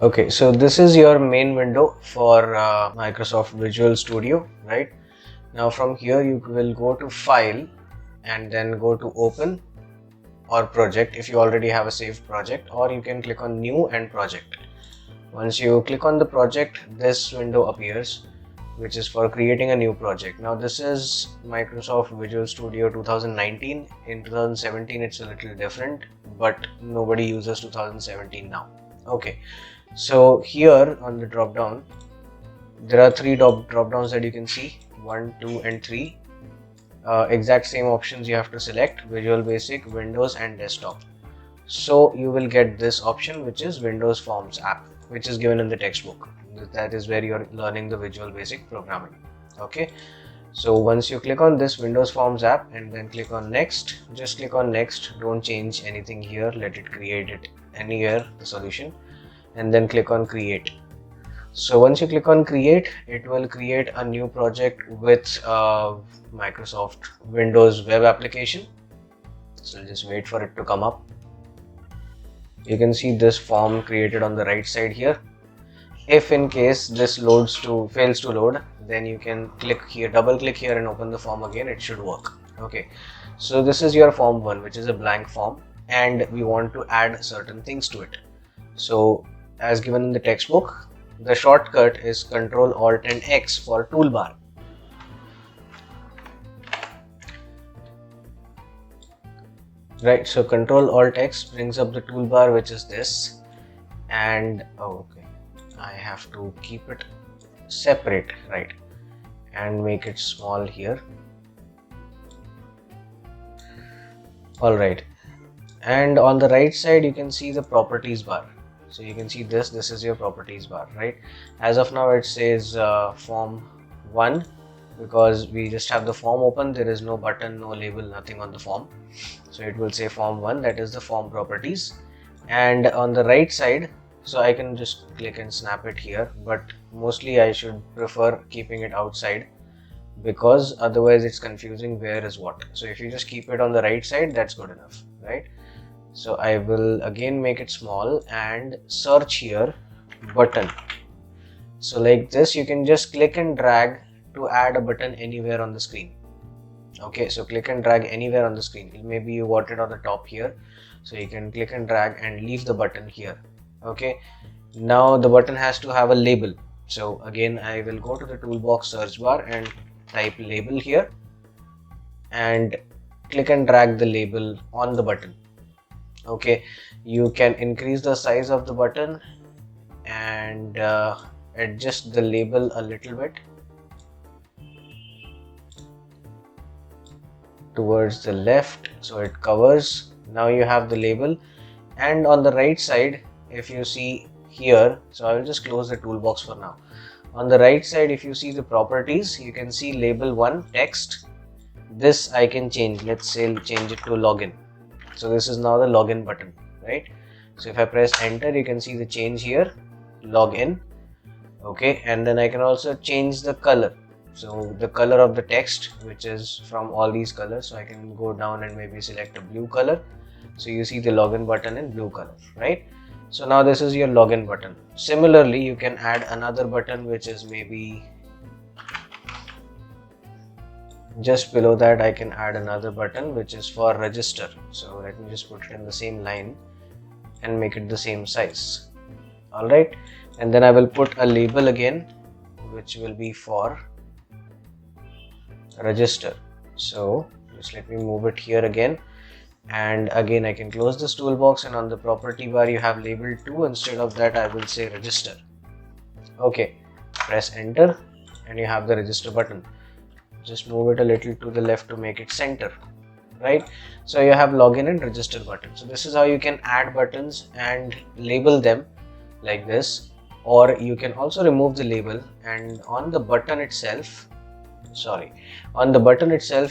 Okay, so this is your main window for Microsoft Visual Studio, right? Now from here you will go to File and then go to Open or Project if you already have a saved project, or you can click on New and Project. Once you click on the project, this window appears, which is for creating a new project. Now this is Microsoft Visual Studio 2019. In 2017 it's a little different, but nobody uses 2017 now. Okay, so here on the drop down there are three drop downs that you can see, 1, 2 and 3. Exact same options you have to select: Visual Basic, Windows and Desktop. So you will get this option, which is Windows Forms app, which is given in the textbook. That is where you're learning the Visual Basic programming. Okay, so once you click on this Windows Forms app and then click on next, just click on next, don't change anything here, let it create it anywhere, the solution, and then click on create. So once you click on create, it will create a new project with Microsoft Windows web application. So just wait for it to come up. You can see this form created on the right side here. If in case this fails to load, then you can click here, double click here and open the form again. It should work. Okay, so this is your form 1, which is a blank form, and we want to add certain things to it. So as given in the textbook, the shortcut is Ctrl Alt and X for toolbar. Right, so Ctrl Alt X brings up the toolbar, which is this, and okay, I have to keep it separate, right, and make it small here. All right, and on the right side you can see the properties bar. So you can see this is your properties bar, right? As of now it says form 1 because we just have the form open. There is no button, no label, nothing on the form, so it will say form 1, that is the form properties. And on the right side, so I can just click and snap it here, but mostly I should prefer keeping it outside because otherwise it's confusing where is what. So if you just keep it on the right side, that's good enough, right? So I will again make it small and search here button. So like this, you can just click and drag to add a button anywhere on the screen. Okay, so click and drag anywhere on the screen. Maybe you want it on the top here, so you can click and drag and leave the button here. Okay, now the button has to have a label. So again, I will go to the toolbox search bar and type label here and click and drag the label on the button. Okay, you can increase the size of the button and adjust the label a little bit towards the left so it covers. Now you have the label, and on the right side, if you see here, so I will just close the toolbox for now. On the right side, if you see the properties, you can see label 1 text. This I can change. Let's say change it to login. So this is now the login button, right? So if I press enter, you can see the change here, login. Okay, and then I can also change the color. So the color of the text, which is from all these colors, so I can go down and maybe select a blue color. So you see the login button in blue color, right? So now this is your login button. Similarly, you can add another button which is maybe just below that. I can add another button which is for register. So let me just put it in the same line and make it the same size. All right, and then I will put a label again which will be for register. So just let me move it here again, and again I can close this toolbox, and on the property bar you have label 2. Instead of that, I will say register. Okay, press enter and you have the register button. Just move it a little to the left to make it center, right? So you have login and register button. So this is how you can add buttons and label them like this, or you can also remove the label, and on the button itself,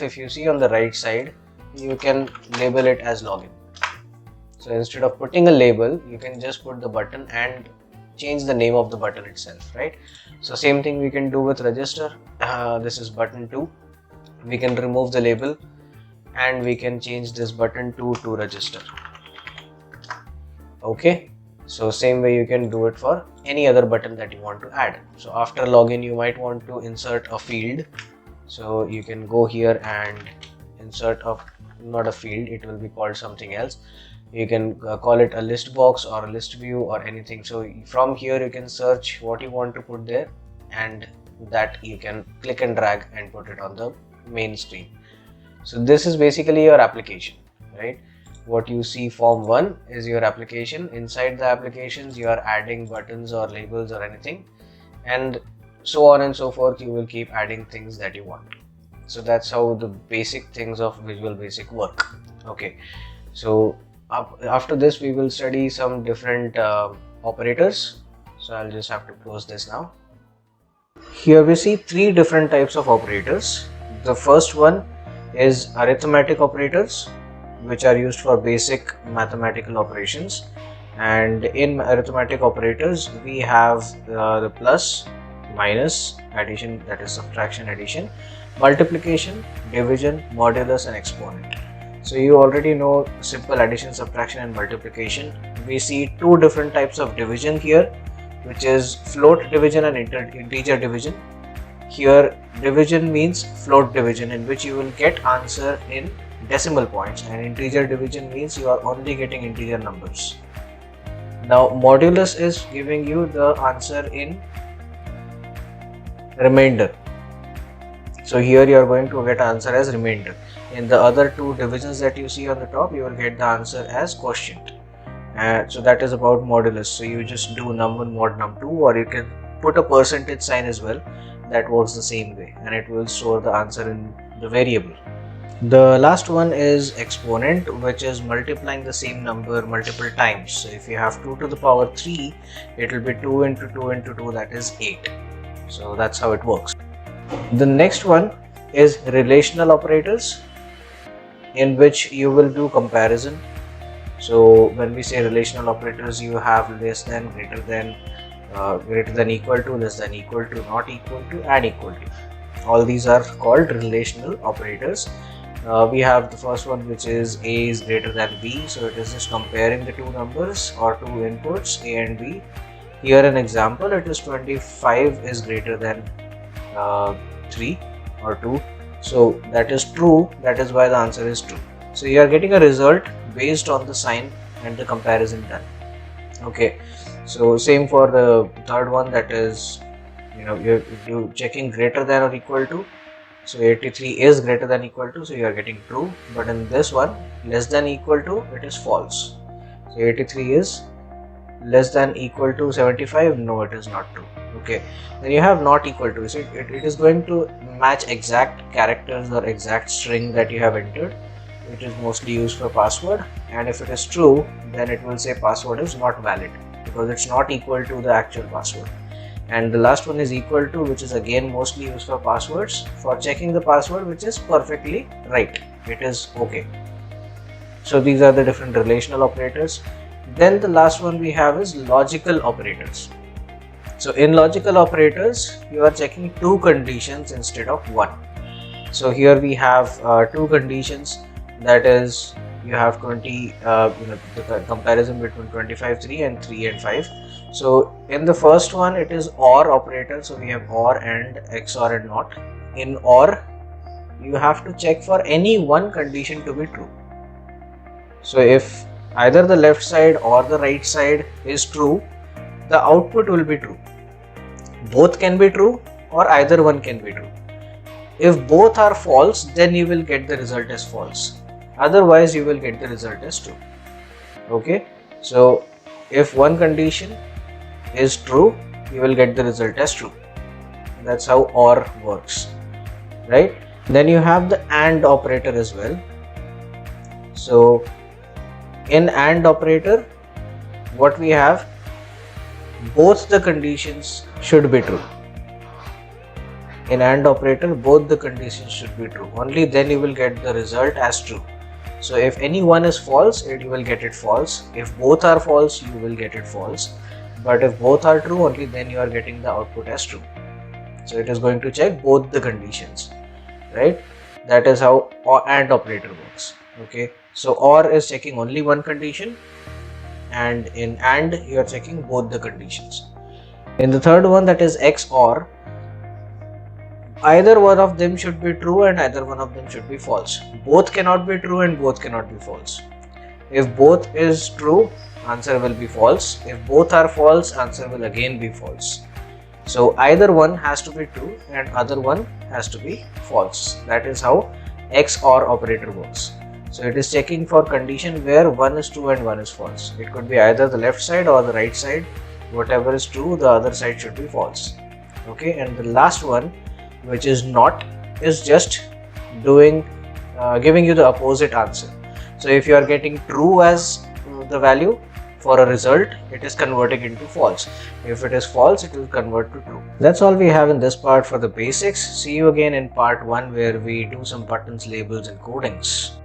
if you see on the right side, you can label it as login. So instead of putting a label, you can just put the button and change the name of the button itself, right? So same thing we can do with register. This is button 2. We can remove the label and we can change this button 2 to register. Okay, So same way you can do it for any other button that you want to add. So after login, you might want to insert a field. So you can go here and insert not a field, it will be called something else. You can call it a list box or a list view or anything. So from here you can search what you want to put there, and that you can click and drag and put it on the main screen. So this is basically your application, right? What you see form 1 is your application. Inside the applications you are adding buttons or labels or anything, and so on and so forth. You will keep adding things that you want. So that's how the basic things of Visual Basic work. Okay, so after this we will study some different operators. So I'll just have to close this now. Here we see 3 different types of operators. The first one is arithmetic operators, which are used for basic mathematical operations. And in arithmetic operators we have the plus, minus, addition, that is subtraction, addition, multiplication, division, modulus and exponent. So you already know simple addition, subtraction and multiplication. We see 2 different types of division here, which is float division and integer division. Here division means float division, in which you will get answer in decimal points, and integer division means you are only getting integer numbers. Now modulus is giving you the answer in remainder. So here you are going to get answer as remainder. In the other 2 divisions that you see on the top, you will get the answer as quotient. So that is about modulus. So you just do num1 mod num2, or you can put a percentage sign as well. That works the same way, and it will store the answer in the variable. The last one is exponent, which is multiplying the same number multiple times. So if you have 2 to the power 3, it will be 2 into 2 into 2, that is 8. So that's how it works. The next one is relational operators, in which you will do comparison. So when we say relational operators, you have less than, greater than, equal to, less than equal to, not equal to and equal to. All these are called relational operators. We have the first one, which is A is greater than B. So it is just comparing the 2 numbers or 2 inputs, A and B. Here an example, it is 25 is greater than 3 or 2. So that is true, that is why the answer is true. So you are getting a result based on the sign and the comparison done. Okay, so same for the third one, that is, you checking greater than or equal to. So 83 is greater than equal to, so you are getting true. But in this one, less than equal to, it is false. So 83 is less than equal to 75, no, it is not true. Okay, then you have not equal to, so it is going to match exact characters or exact string that you have entered. It is mostly used for password, and if it is true, then it will say password is not valid, because it's not equal to the actual password. And the last one is equal to, which is again mostly used for passwords, for checking the password, which is perfectly right, it is okay. So these are the different relational operators. Then the last one we have is logical operators. So in logical operators, you are checking 2 conditions instead of 1. So here we have 2 conditions, that is, you have 20, the comparison between 25, 3 and 3 and 5. So in the first one, it is OR operator. So we have OR and XOR and NOT. In OR, you have to check for any one condition to be true. So if either the left side or the right side is true, the output will be true. Both can be true or either one can be true. If both are false, then you will get the result as false. Otherwise, you will get the result as true. Okay, so if one condition is true, you will get the result as true. That's how OR works, right? Then you have the AND operator as well. So in AND operator, what we have, both the conditions should be true. In AND operator, both the conditions should be true. Only then you will get the result as true. So if any one is false, you will get it false. If both are false, you will get it false. But if both are true, only then you are getting the output as true. So it is going to check both the conditions, right? That is how AND operator works. Okay, so OR is checking only one condition, and in AND you are checking both the conditions. In the third one, that is XOR, either one of them should be true and either one of them should be false. Both cannot be true and both cannot be false. If both is true, answer will be false. If both are false, answer will again be false. So either one has to be true and other one has to be false. That is how XOR operator works. So it is checking for condition where one is true and one is false. It could be either the left side or the right side. Whatever is true, the other side should be false. Okay, and the last one, which is not, is just doing giving you the opposite answer. So if you are getting true as the value for a result, it is converting into false. If it is false, it will convert to true. That's all we have in this part for the basics. See you again in part 1 where we do some buttons, labels and codings.